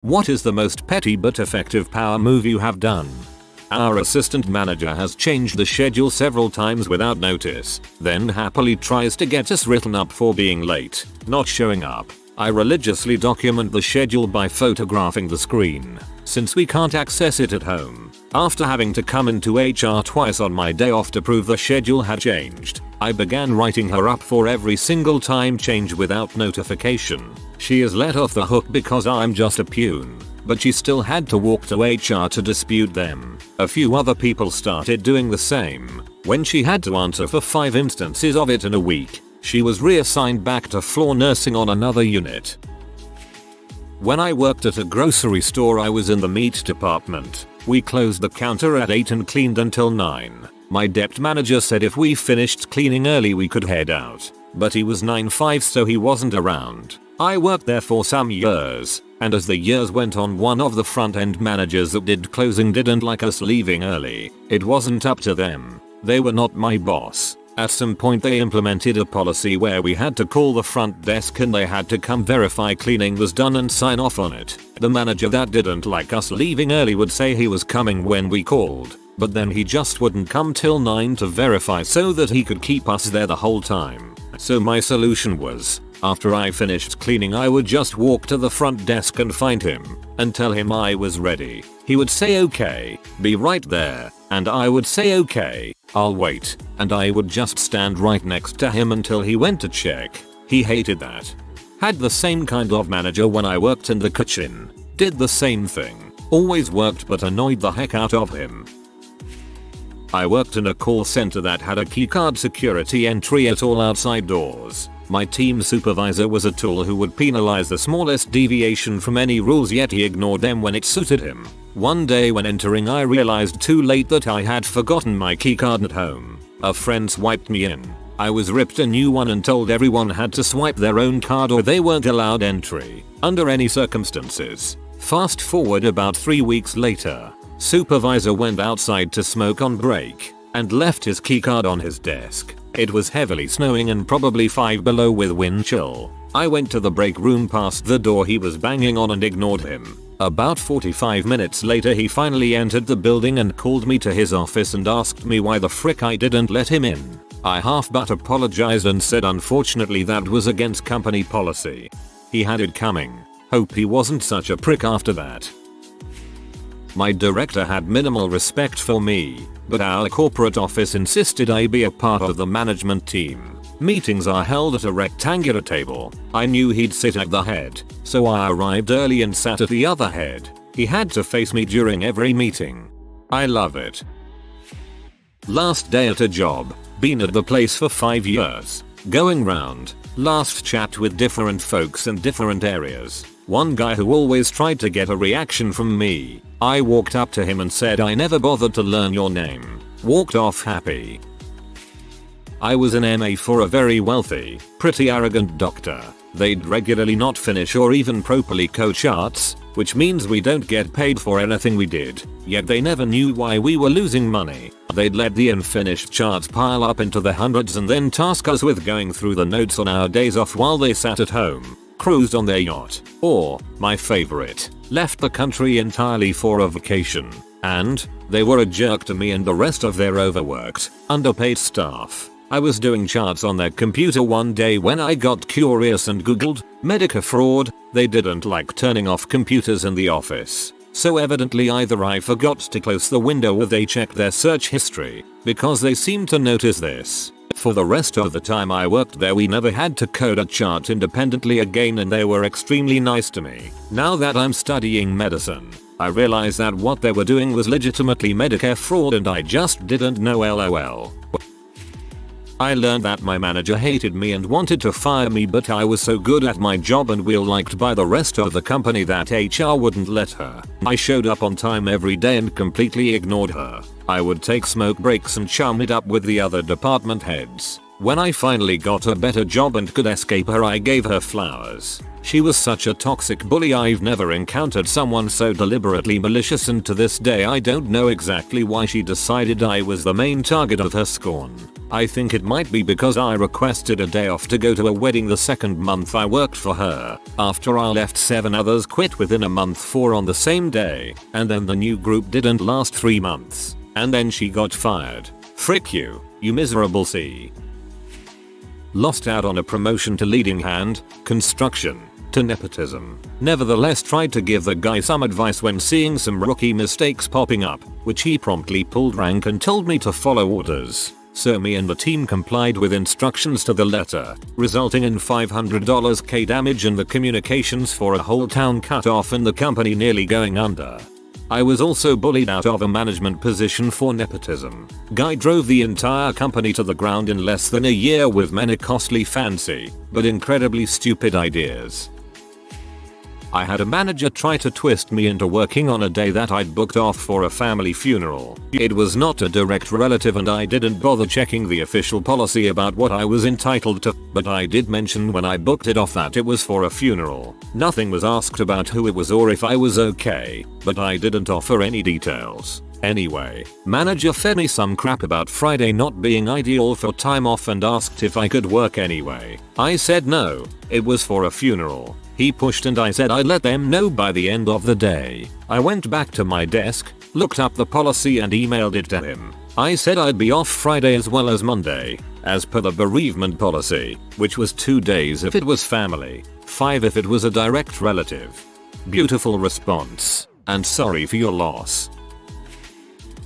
What is the most petty but effective power move you have done? Our assistant manager has changed the schedule several times without notice, then happily tries to get us written up for being late, not showing up. I religiously document the schedule by photographing the screen, since we can't access it at home. After having to come into HR twice on my day off to prove the schedule had changed, I began writing her up for every single time change without notification. She is let off the hook because I'm just a peon, but she still had to walk to HR to dispute them. A few other people started doing the same. When she had to answer for 5 instances of it in a week, she was reassigned back to floor nursing on another unit. When I worked at a grocery store, I was in the meat department. We closed the counter at 8 and cleaned until 9. My deputy manager said if we finished cleaning early we could head out, but he was 9'5", so he wasn't around. I worked there for some years, and as the years went on, one of the front end managers that did closing didn't like us leaving early. It wasn't up to them. They were not my boss. At some point they implemented a policy where we had to call the front desk and they had to come verify cleaning was done and sign off on it. The manager that didn't like us leaving early would say he was coming when we called, but then he just wouldn't come till 9 to verify so that he could keep us there the whole time. So my solution was, after I finished cleaning I would just walk to the front desk and find him, and tell him I was ready. He would say okay, be right there, and I would say okay, I'll wait, and I would just stand right next to him until he went to check. He hated that. Had the same kind of manager when I worked in the kitchen. Did the same thing. Always worked but annoyed the heck out of him. I worked in a call center that had a keycard security entry at all outside doors. My team supervisor was a tool who would penalize the smallest deviation from any rules, yet he ignored them when it suited him. One day when entering I realized too late that I had forgotten my keycard at home. A friend swiped me in. I was ripped a new one and told everyone had to swipe their own card or they weren't allowed entry, under any circumstances. Fast forward about 3 weeks later. Supervisor went outside to smoke on break, and left his keycard on his desk. It was heavily snowing and probably 5 below with wind chill. I went to the break room past the door he was banging on and ignored him. About 45 minutes later he finally entered the building and called me to his office and asked me why the frick I didn't let him in. I half-but apologized and said unfortunately that was against company policy. He had it coming. Hope he wasn't such a prick after that. My director had minimal respect for me, but our corporate office insisted I be a part of the management team. Meetings are held at a rectangular table. I knew he'd sit at the head, so I arrived early and sat at the other head. He had to face me during every meeting. I love it. Last day at a job. Been at the place for 5 years. Going round. Last chat with different folks in different areas. One guy who always tried to get a reaction from me. I walked up to him and said I never bothered to learn your name. Walked off happy. I was an MA for a very wealthy, pretty arrogant doctor. They'd regularly not finish or even properly code charts, which means we don't get paid for anything we did. Yet they never knew why we were losing money. They'd let the unfinished charts pile up into the hundreds and then task us with going through the notes on our days off while they sat at home, cruised on their yacht, or, my favorite, left the country entirely for a vacation. And they were a jerk to me and the rest of their overworked, underpaid staff. I was doing charts on their computer one day when I got curious and googled Medicare fraud. They didn't like turning off computers in the office. So evidently either I forgot to close the window or they checked their search history, because they seemed to notice this. For the rest of the time I worked there we never had to code a chart independently again and they were extremely nice to me. Now that I'm studying medicine, I realize that what they were doing was legitimately Medicare fraud and I just didn't know, lol. I learned that my manager hated me and wanted to fire me, but I was so good at my job and well liked by the rest of the company that HR wouldn't let her. I showed up on time every day and completely ignored her. I would take smoke breaks and chum it up with the other department heads. When I finally got a better job and could escape her, I gave her flowers. She was such a toxic bully. I've never encountered someone so deliberately malicious, and to this day I don't know exactly why she decided I was the main target of her scorn. I think it might be because I requested a day off to go to a wedding the second month I worked for her. After I left, 7 others quit within a month, 4 on the same day, and then the new group didn't last 3 months. And then she got fired. Frick you, you miserable C. Lost out on a promotion to leading hand, construction, to nepotism. Nevertheless tried to give the guy some advice when seeing some rookie mistakes popping up, which he promptly pulled rank and told me to follow orders. So me and the team complied with instructions to the letter, resulting in $500 K damage and the communications for a whole town cut off and the company nearly going under. I was also bullied out of a management position for nepotism. Guy drove the entire company to the ground in less than a year with many costly, fancy, but incredibly stupid ideas. I had a manager try to twist me into working on a day that I'd booked off for a family funeral. It was not a direct relative and I didn't bother checking the official policy about what I was entitled to, but I did mention when I booked it off that it was for a funeral. Nothing was asked about who it was or if I was okay, but I didn't offer any details. Anyway, manager fed me some crap about Friday not being ideal for time off and asked if I could work anyway. I said no, it was for a funeral. He pushed and I said I'd let them know by the end of the day. I went back to my desk, looked up the policy and emailed it to him. I said I'd be off Friday as well as Monday, as per the bereavement policy, which was 2 days if it was family, 5 if it was a direct relative. Beautiful response, and sorry for your loss.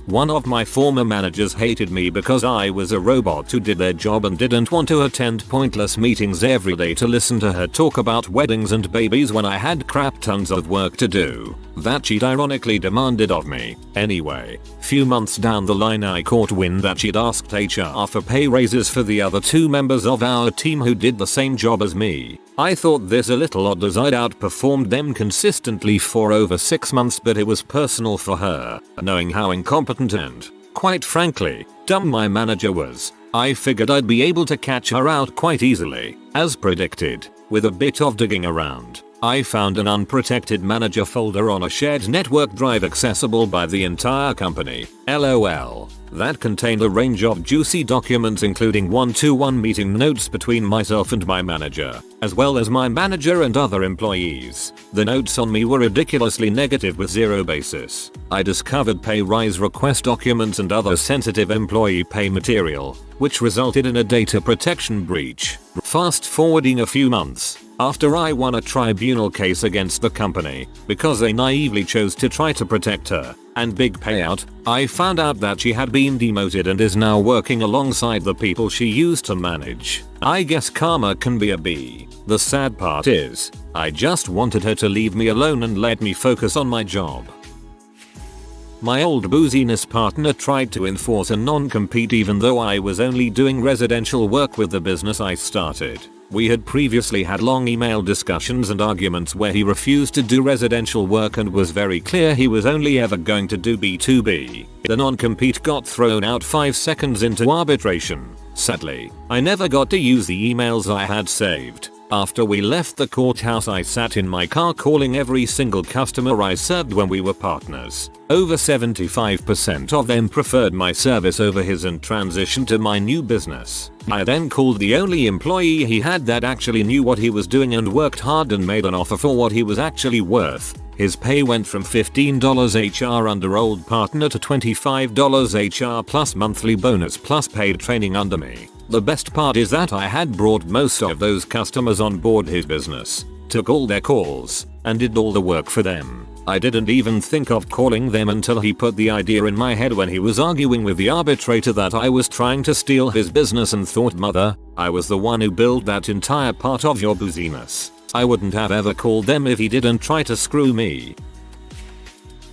One of my former managers hated me because I was a robot who did their job and didn't want to attend pointless meetings every day to listen to her talk about weddings and babies when I had crap tons of work to do. That she'd ironically demanded of me. Anyway, few months down the line I caught wind that she'd asked HR for pay raises for the other 2 members of our team who did the same job as me. I thought this a little odd as I'd outperformed them consistently for over 6 months, but it was personal for her, knowing how incompetent and, quite frankly, dumb my manager was. I figured I'd be able to catch her out quite easily. As predicted, with a bit of digging around, I found an unprotected manager folder on a shared network drive accessible by the entire company, LOL, that contained a range of juicy documents including 1-to-1 meeting notes between myself and my manager, as well as my manager and other employees. The notes on me were ridiculously negative with zero basis. I discovered pay rise request documents and other sensitive employee pay material, which resulted in a data protection breach. Fast forwarding a few months, after I won a tribunal case against the company because they naively chose to try to protect her, and big payout, I found out that she had been demoted and is now working alongside the people she used to manage. I guess karma can be a B. The sad part is, I just wanted her to leave me alone and let me focus on my job. My old booziness partner tried to enforce a non-compete even though I was only doing residential work with the business I started. We had previously had long email discussions and arguments where he refused to do residential work and was very clear he was only ever going to do B2B. The non-compete got thrown out 5 seconds into arbitration. Sadly, I never got to use the emails I had saved. After we left the courthouse I sat in my car calling every single customer I served when we were partners. Over 75% of them preferred my service over his and transitioned to my new business. I then called the only employee he had that actually knew what he was doing and worked hard and made an offer for what he was actually worth. His pay went from $15 HR under old partner to $25 HR plus monthly bonus plus paid training under me. The best part is that I had brought most of those customers on board his business, took all their calls, and did all the work for them. I didn't even think of calling them until he put the idea in my head when he was arguing with the arbitrator that I was trying to steal his business and thought, mother, I was the one who built that entire part of your booziness. I wouldn't have ever called them if he didn't try to screw me.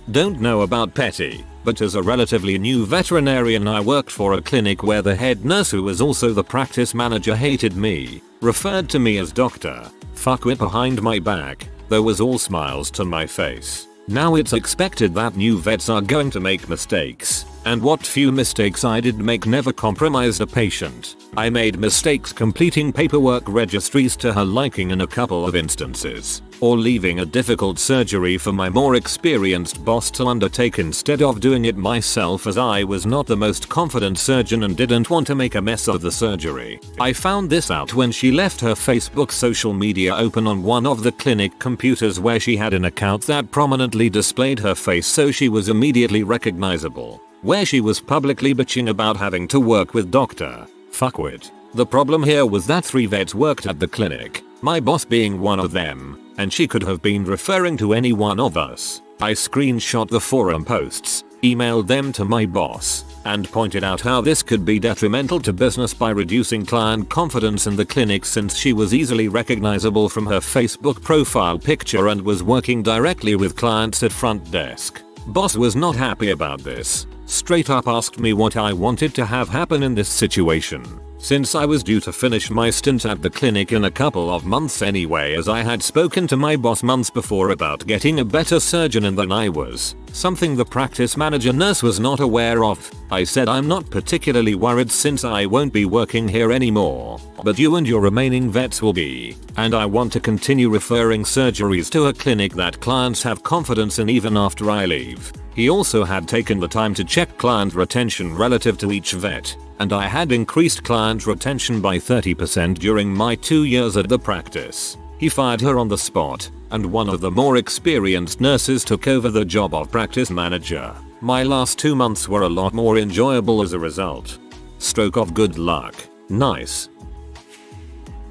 Don't know about petty, but as a relatively new veterinarian I worked for a clinic where the head nurse, who was also the practice manager, hated me, referred to me as Dr. Fuckwit behind my back, though was all smiles to my face. Now it's expected that new vets are going to make mistakes. And what few mistakes I did make never compromised a patient. I made mistakes completing paperwork registries to her liking in a couple of instances, or leaving a difficult surgery for my more experienced boss to undertake instead of doing it myself, as I was not the most confident surgeon and didn't want to make a mess of the surgery. I found this out when she left her Facebook social media open on one of the clinic computers where she had an account that prominently displayed her face, so she was immediately recognizable, where she was publicly bitching about having to work with Dr. Fuckwit. The problem here was that 3 vets worked at the clinic, my boss being one of them, and she could have been referring to any one of us. I screenshot the forum posts, emailed them to my boss, and pointed out how this could be detrimental to business by reducing client confidence in the clinic, since she was easily recognizable from her Facebook profile picture and was working directly with clients at front desk. Boss was not happy about this. Straight up asked me what I wanted to have happen in this situation, since I was due to finish my stint at the clinic in a couple of months anyway, as I had spoken to my boss months before about getting a better surgeon in than I was, something the practice manager nurse was not aware of. I said I'm not particularly worried since I won't be working here anymore, but you and your remaining vets will be, and I want to continue referring surgeries to a clinic that clients have confidence in even after I leave. He also had taken the time to check client retention relative to each vet, and I had increased client retention by 30% during my 2 years at the practice. He fired her on the spot, and one of the more experienced nurses took over the job of practice manager. My last 2 months were a lot more enjoyable as a result. Stroke of good luck. Nice.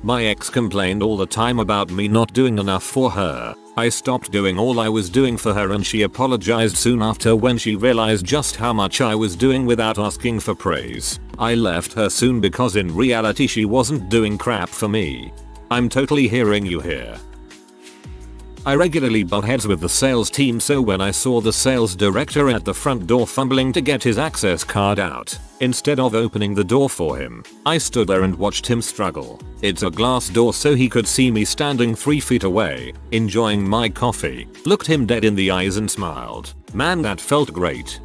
My ex complained all the time about me not doing enough for her. I stopped doing all I was doing for her and she apologized soon after when she realized just how much I was doing without asking for praise. I left her soon because in reality she wasn't doing crap for me. I'm totally hearing you here. I regularly butt heads with the sales team, so when I saw the sales director at the front door fumbling to get his access card out, instead of opening the door for him, I stood there and watched him struggle. It's a glass door so he could see me standing 3 feet away, enjoying my coffee, looked him dead in the eyes and smiled. Man, that felt great.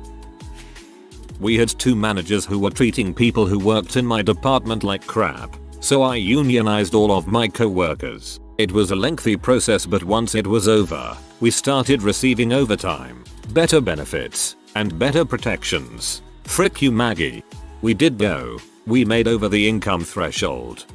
We had 2 managers who were treating people who worked in my department like crap, so I unionized all of my co-workers. It was a lengthy process, but once it was over, we started receiving overtime, better benefits, and better protections. Frick you, Maggie. We did go. We made over the income threshold.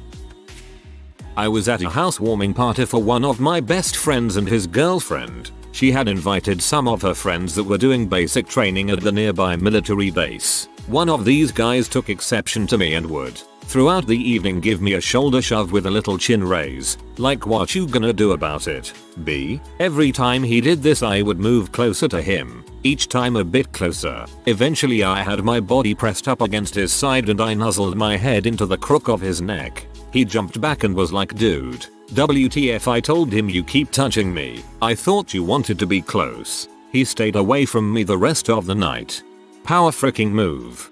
I was at a housewarming party for one of my best friends and his girlfriend. She had invited some of her friends that were doing basic training at the nearby military base. One of these guys took exception to me and would, throughout the evening, give me a shoulder shove with a little chin raise, like what you gonna do about it, B? Every time he did this I would move closer to him, each time a bit closer. Eventually I had my body pressed up against his side and I nuzzled my head into the crook of his neck. He jumped back and was like, dude, WTF. I told him, you keep touching me. I thought you wanted to be close. He stayed away from me the rest of the night. Power freaking move.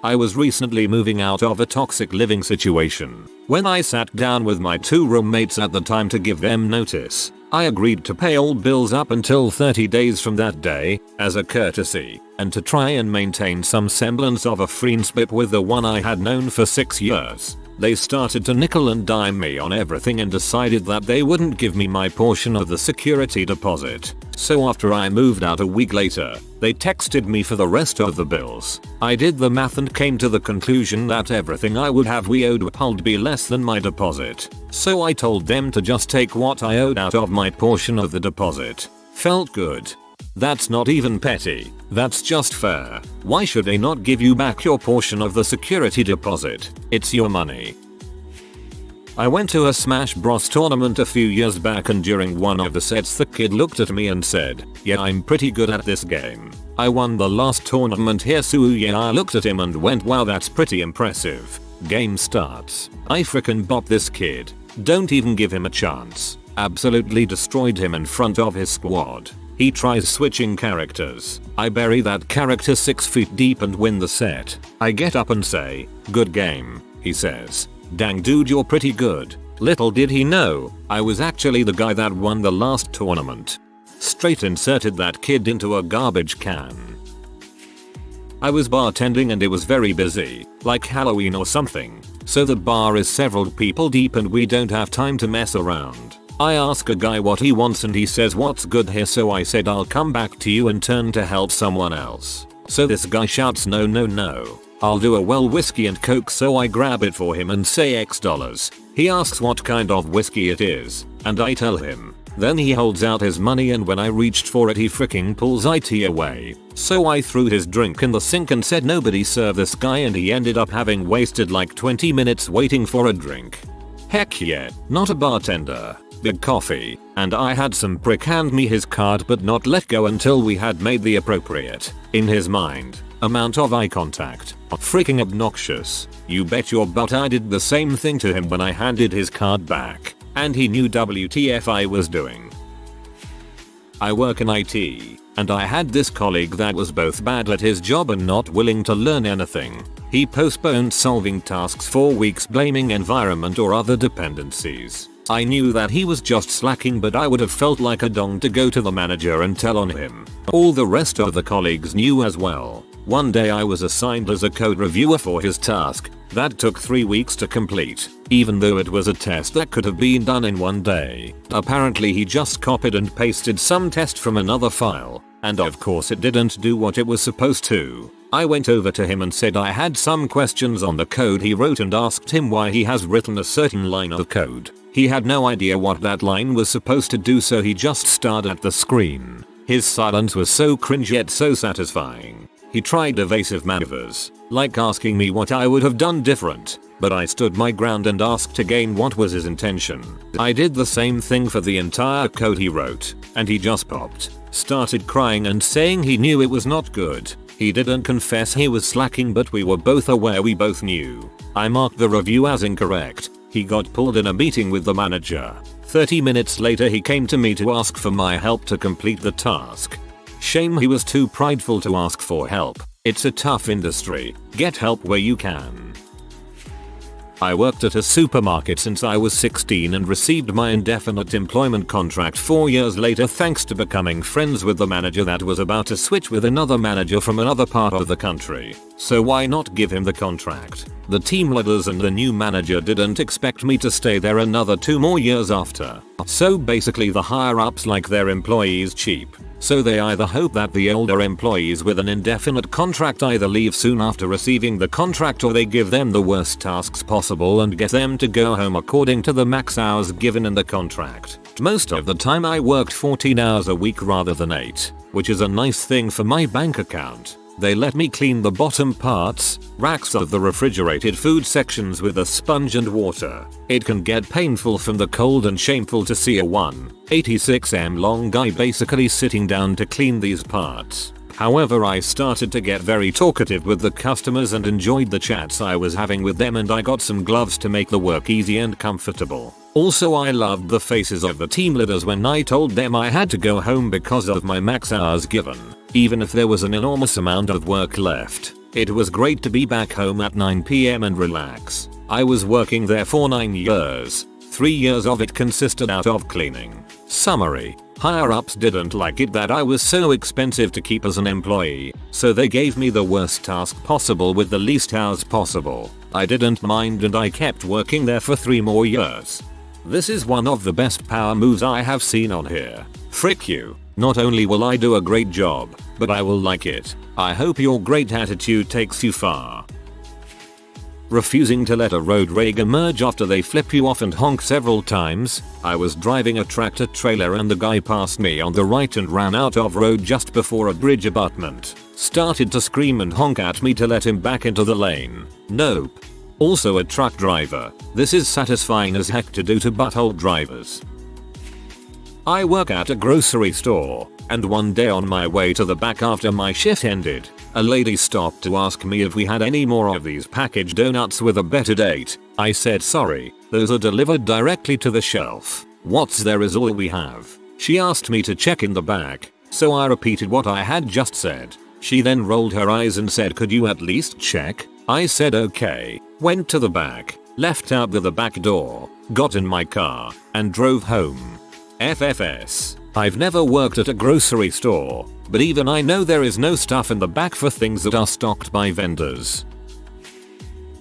I was recently moving out of a toxic living situation. When I sat down with my 2 roommates at the time to give them notice, I agreed to pay all bills up until 30 days from that day, as a courtesy, and to try and maintain some semblance of a friendship with the one I had known for 6 years. They started to nickel and dime me on everything and decided that they wouldn't give me my portion of the security deposit. So after I moved out a week later, they texted me for the rest of the bills. I did the math and came to the conclusion that everything I would have we owed would be less than my deposit. So I told them to just take what I owed out of my portion of the deposit. Felt good. That's not even petty. That's just fair. Why should they not give you back your portion of the security deposit? It's your money. I went to a Smash Bros tournament a few years back, and during one of the sets the kid looked at me and said, "Yeah, I'm pretty good at this game. I won the last tournament here, so yeah." I looked at him and went, "Wow, that's pretty impressive." Game starts. I frickin' bopped this kid. Don't even give him a chance. Absolutely destroyed him in front of his squad. He tries switching characters. I bury that character 6 feet deep and win the set. I get up and say, "Good game," he says. "Dang dude, you're pretty good." Little did he know, I was actually the guy that won the last tournament. Straight inserted that kid into a garbage can. I was bartending and it was very busy, like Halloween or something. So the bar is several people deep and we don't have time to mess around. I ask a guy what he wants and he says what's good here, so I said I'll come back to you and turn to help someone else. So this guy shouts no no no, I'll do a well whiskey and coke, so I grab it for him and say X dollars. He asks what kind of whiskey it is, and I tell him. Then he holds out his money and when I reached for it he freaking pulls it away. So I threw his drink in the sink and said nobody serve this guy, and he ended up having wasted like 20 minutes waiting for a drink. Heck yeah, not a bartender. Big coffee, and I had some prick hand me his card but not let go until we had made the appropriate, in his mind, amount of eye contact. Freaking obnoxious. You bet your butt I did the same thing to him when I handed his card back, and he knew WTF I was doing. I work in IT, and I had this colleague that was both bad at his job and not willing to learn anything. He postponed solving tasks for weeks, blaming environment or other dependencies. I knew that he was just slacking, but I would have felt like a dong to go to the manager and tell on him. All the rest of the colleagues knew as well. One day I was assigned as a code reviewer for his task. That took 3 weeks to complete, even though it was a test that could have been done in one day. Apparently he just copied and pasted some test from another file, and of course it didn't do what it was supposed to. I went over to him and said I had some questions on the code he wrote and asked him why he has written a certain line of code. He had no idea what that line was supposed to do, so he just stared at the screen. His silence was so cringe yet so satisfying. He tried evasive maneuvers, like asking me what I would have done different, but I stood my ground and asked again what was his intention. I did the same thing for the entire code he wrote, and he just popped, started crying and saying he knew it was not good. He didn't confess he was slacking, but we were both aware, we both knew. I marked the review as incorrect. He got pulled in a meeting with the manager. 30 minutes later he came to me to ask for my help to complete the task. Shame he was too prideful to ask for help. It's a tough industry. Get help where you can. I worked at a supermarket since I was 16 and received my indefinite employment contract 4 years later thanks to becoming friends with the manager that was about to switch with another manager from another part of the country. So why not give him the contract? The team leaders and the new manager didn't expect me to stay there another 2 more years after. So basically the higher ups like their employees cheap. So they either hope that the older employees with an indefinite contract either leave soon after receiving the contract, or they give them the worst tasks possible and get them to go home according to the max hours given in the contract. Most of the time I worked 14 hours a week rather than 8, which is a nice thing for my bank account. They let me clean the bottom parts, racks of the refrigerated food sections with a sponge and water. It can get painful from the cold and shameful to see a 186 long guy basically sitting down to clean these parts. However, I started to get very talkative with the customers and enjoyed the chats I was having with them, and I got some gloves to make the work easy and comfortable. Also, I loved the faces of the team leaders when I told them I had to go home because of my max hours given. Even if there was an enormous amount of work left, it was great to be back home at 9 PM and relax. I was working there for 9 years. 3 years of it consisted out of cleaning. Summary: higher ups didn't like it that I was so expensive to keep as an employee, so they gave me the worst task possible with the least hours possible. I didn't mind and I kept working there for 3 more years. This is one of the best power moves I have seen on here. Frick you. Not only will I do a great job, but I will like it. I hope your great attitude takes you far. Refusing to let a road rage emerge after they flip you off and honk several times. I was driving a tractor trailer and the guy passed me on the right and ran out of road just before a bridge abutment. Started to scream and honk at me to let him back into the lane. Nope. Also a truck driver. This is satisfying as heck to do to butthole drivers. I work at a grocery store, and one day on my way to the back after my shift ended, a lady stopped to ask me if we had any more of these packaged donuts with a better date. I said sorry, those are delivered directly to the shelf. What's there is all we have. She asked me to check in the back, so I repeated what I had just said. She then rolled her eyes and said, could you at least check? I said okay, went to the back, left out the back door, got in my car, and drove home. FFS. I've never worked at a grocery store, but even I know there is no stuff in the back for things that are stocked by vendors.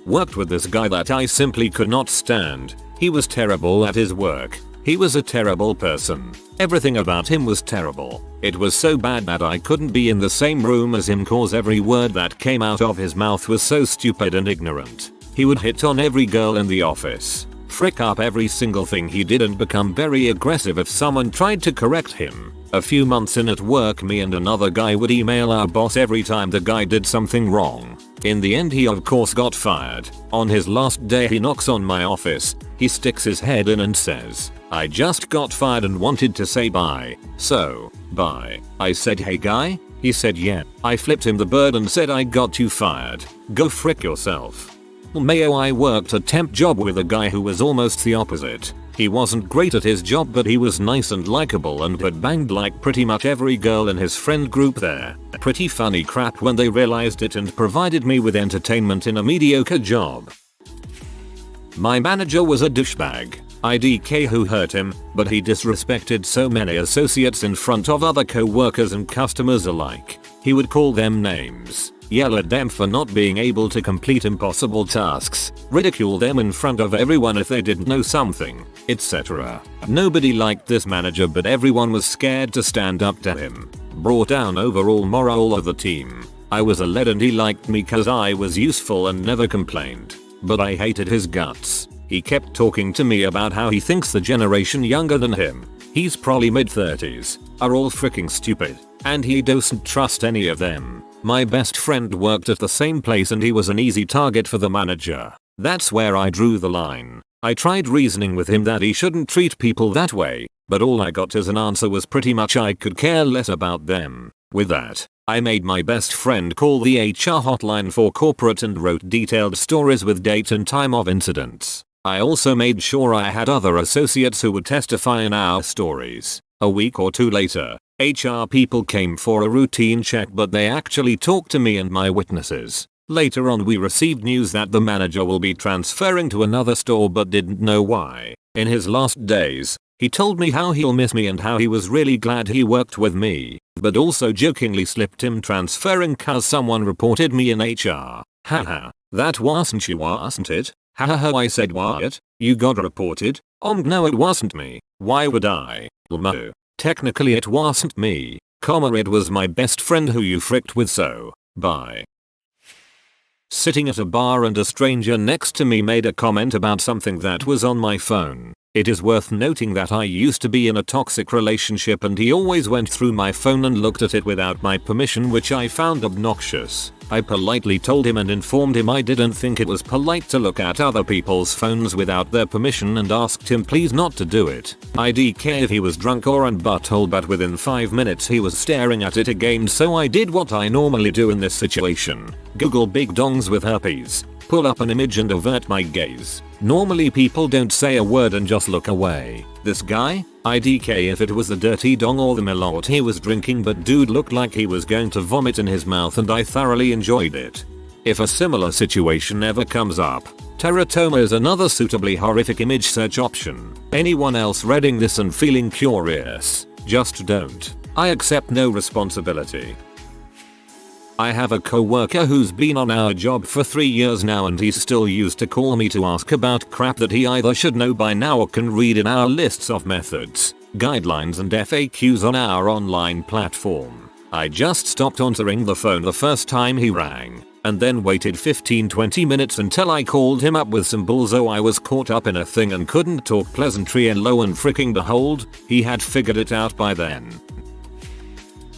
Worked with this guy that I simply could not stand. He was terrible at his work. He was a terrible person. Everything about him was terrible. It was so bad that I couldn't be in the same room as him cause every word that came out of his mouth was so stupid and ignorant. He would hit on every girl in the office, frick up every single thing he did, and become very aggressive if someone tried to correct him. A few months in at work, me and another guy would email our boss every time the guy did something wrong. In the end he of course got fired. On his last day he knocks on my office, he sticks his head in and says, "I just got fired and wanted to say bye." So, bye. I said, "Hey guy?" He said, "Yeah." I flipped him the bird and said, "I got you fired. Go frick yourself." Mayo, I worked a temp job with a guy who was almost the opposite. He wasn't great at his job, but he was nice and likable and had banged like pretty much every girl in his friend group there. Pretty funny crap when they realized it, and provided me with entertainment in a mediocre job. My manager was a douchebag. IDK who hurt him, but he disrespected so many associates in front of other co-workers and customers alike. He would call them names, yell at them for not being able to complete impossible tasks, ridicule them in front of everyone if they didn't know something, etc. Nobody liked this manager, but everyone was scared to stand up to him. Brought down overall morale of the team. I was a lead and he liked me cause I was useful and never complained. But I hated his guts. He kept talking to me about how he thinks the generation younger than him, he's probably mid-30s, are all freaking stupid, and he doesn't trust any of them. My best friend worked at the same place and he was an easy target for the manager. That's where I drew the line. I tried reasoning with him that he shouldn't treat people that way, but all I got as an answer was pretty much I could care less about them. With that, I made my best friend call the HR hotline for corporate and wrote detailed stories with date and time of incidents. I also made sure I had other associates who would testify in our stories. A week or two later, HR people came for a routine check, but they actually talked to me and my witnesses. Later on we received news that the manager will be transferring to another store but didn't know why. In his last days, he told me how he'll miss me and how he was really glad he worked with me, but also jokingly slipped him transferring cause someone reported me in HR. Haha, that wasn't you, wasn't it? Haha, I said, what? You got reported? No, it wasn't me. Why would I? No. Technically it wasn't me, it was my best friend who you fricked with, so, bye. Sitting at a bar and a stranger next to me made a comment about something that was on my phone. It is worth noting that I used to be in a toxic relationship and he always went through my phone and looked at it without my permission, which I found obnoxious. I politely told him and informed him I didn't think it was polite to look at other people's phones without their permission and asked him please not to do it. I didn't care if he was drunk or on butthole, but within 5 minutes he was staring at it again, so I did what I normally do in this situation. Google big dongs with herpes. Pull up an image and avert my gaze. Normally people don't say a word and just look away. This guy? IDK if it was the dirty dong or the Malort he was drinking, but dude looked like he was going to vomit in his mouth and I thoroughly enjoyed it. If a similar situation ever comes up, teratoma is another suitably horrific image search option. Anyone else reading this and feeling curious, just don't. I accept no responsibility. I have a co-worker who's been on our job for 3 years now and he's still used to call me to ask about crap that he either should know by now or can read in our lists of methods, guidelines and FAQs on our online platform. I just stopped answering the phone the first time he rang, and then waited 15-20 minutes until I called him up with some bullzo. I was caught up in a thing and couldn't talk pleasantry, and lo and freaking behold, he had figured it out by then.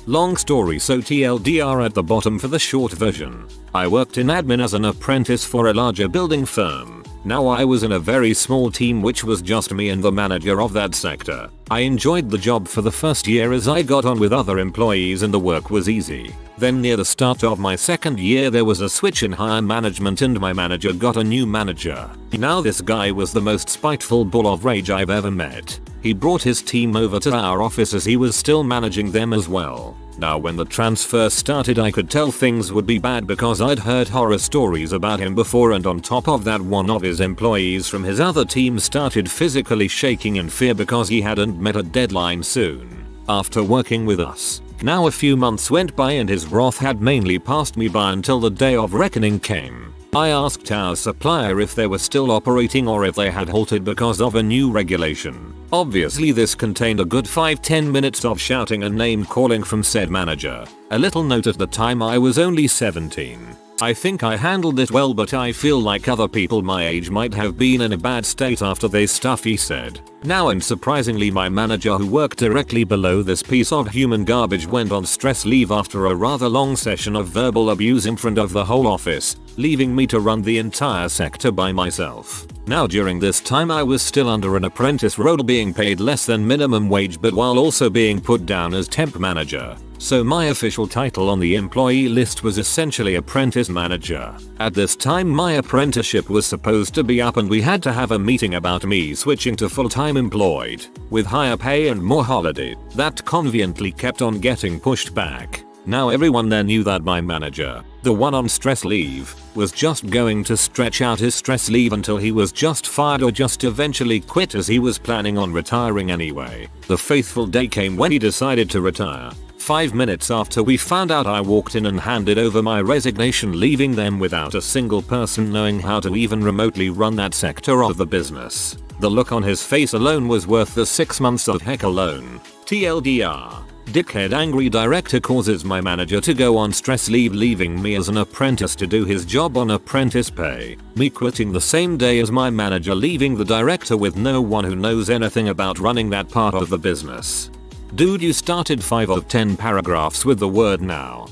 Long story, so TLDR at the bottom for the short version. I worked in admin as an apprentice for a larger building firm. Now I was in a very small team which was just me and the manager of that sector. I enjoyed the job for the first year as I got on with other employees and the work was easy. Then near the start of my second year there was a switch in higher management and my manager got a new manager. Now this guy was the most spiteful ball of rage I've ever met. He brought his team over to our office as he was still managing them as well. Now when the transfer started I could tell things would be bad because I'd heard horror stories about him before, and on top of that one of his employees from his other team started physically shaking in fear because he hadn't met a deadline soon. after working with us. Now a few months went by and his wrath had mainly passed me by until the day of reckoning came. I asked our supplier if they were still operating or if they had halted because of a new regulation. Obviously this contained a good 5-10 minutes of shouting and name calling from said manager. A little note, at the time I was only 17. I think I handled it well, but I feel like other people my age might have been in a bad state after this stuff, he said. Now unsurprisingly, my manager, who worked directly below this piece of human garbage, went on stress leave after a rather long session of verbal abuse in front of the whole office, leaving me to run the entire sector by myself. Now during this time I was still under an apprentice role, being paid less than minimum wage but while also being put down as temp manager. So my official title on the employee list was essentially apprentice manager. At this time my apprenticeship was supposed to be up and we had to have a meeting about me switching to full-time employed, with higher pay and more holiday. That conveniently kept on getting pushed back. Now everyone there knew that my manager, the one on stress leave, was just going to stretch out his stress leave until he was just fired or just eventually quit, as he was planning on retiring anyway. The fateful day came when he decided to retire. 5 minutes after we found out, I walked in and handed over my resignation, leaving them without a single person knowing how to even remotely run that sector of the business. The look on his face alone was worth the 6 months of heck alone. TLDR. Dickhead angry director causes my manager to go on stress leave, leaving me as an apprentice to do his job on apprentice pay. Me quitting the same day as my manager, leaving the director with no one who knows anything about running that part of the business. Dude, you started 5 of 10 paragraphs with the word now.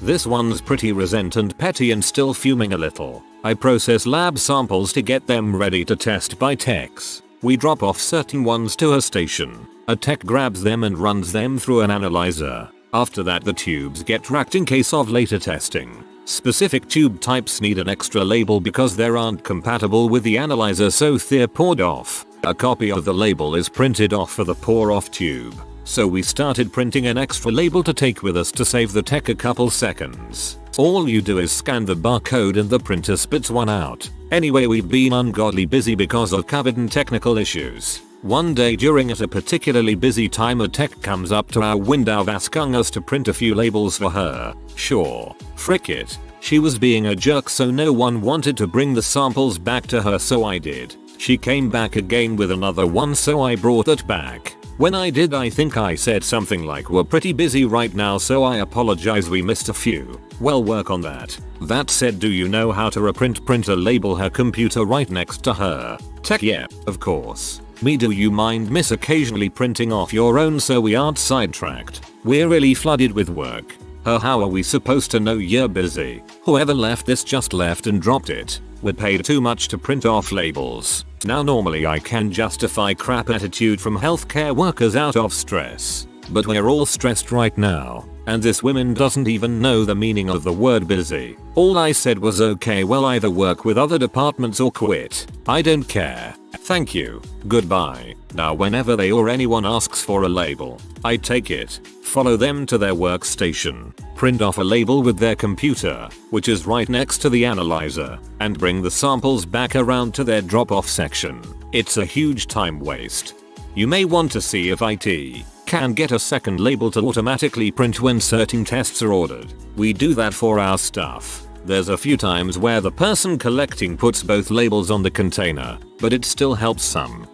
This one's pretty resent and petty and still fuming a little. I process lab samples to get them ready to test by techs. We drop off certain ones to a station. A tech grabs them and runs them through an analyzer. After that the tubes get racked in case of later testing. Specific tube types need an extra label because they aren't compatible with the analyzer, so they're poured off. A copy of the label is printed off for the pour off tube. So we started printing an extra label to take with us to save the tech a couple seconds. All you do is scan the barcode and the printer spits one out. Anyway, we've been ungodly busy because of COVID and technical issues. One day during at a particularly busy time, a tech comes up to our window asking us to print a few labels for her. Sure. Frick it. She was being a jerk, so no one wanted to bring the samples back to her, so I did. She came back again with another one, so I brought it back. When I did, I think I said something like, "We're pretty busy right now, so I apologize, we missed a few." Well, work on that. That said, do you know how to print a label? Her computer right next to her. Tech: yeah, of course. Me: do you mind miss occasionally printing off your own so we aren't sidetracked? We're really flooded with work. Her: how are we supposed to know you're busy? Whoever left this just left and dropped it. We're paid too much to print off labels. Now normally I can justify crap attitude from healthcare workers out of stress. But we're all stressed right now. And this woman doesn't even know the meaning of the word busy. All I said was, okay, well, either work with other departments or quit. I don't care. Thank you. Goodbye. Now whenever they or anyone asks for a label, I take it, follow them to their workstation, print off a label with their computer, which is right next to the analyzer, and bring the samples back around to their drop-off section. It's a huge time waste. You may want to see if IT can get a second label to automatically print when certain tests are ordered. We do that for our stuff. There's a few times where the person collecting puts both labels on the container, but it still helps some.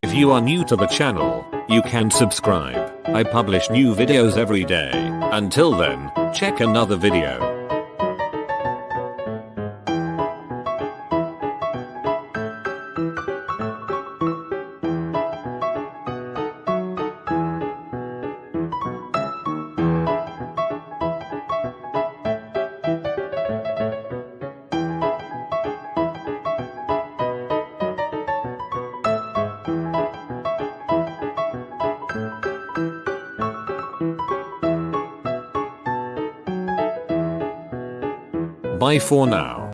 If you are new to the channel, you can subscribe. I publish new videos every day. Until then, check another video. Bye for now.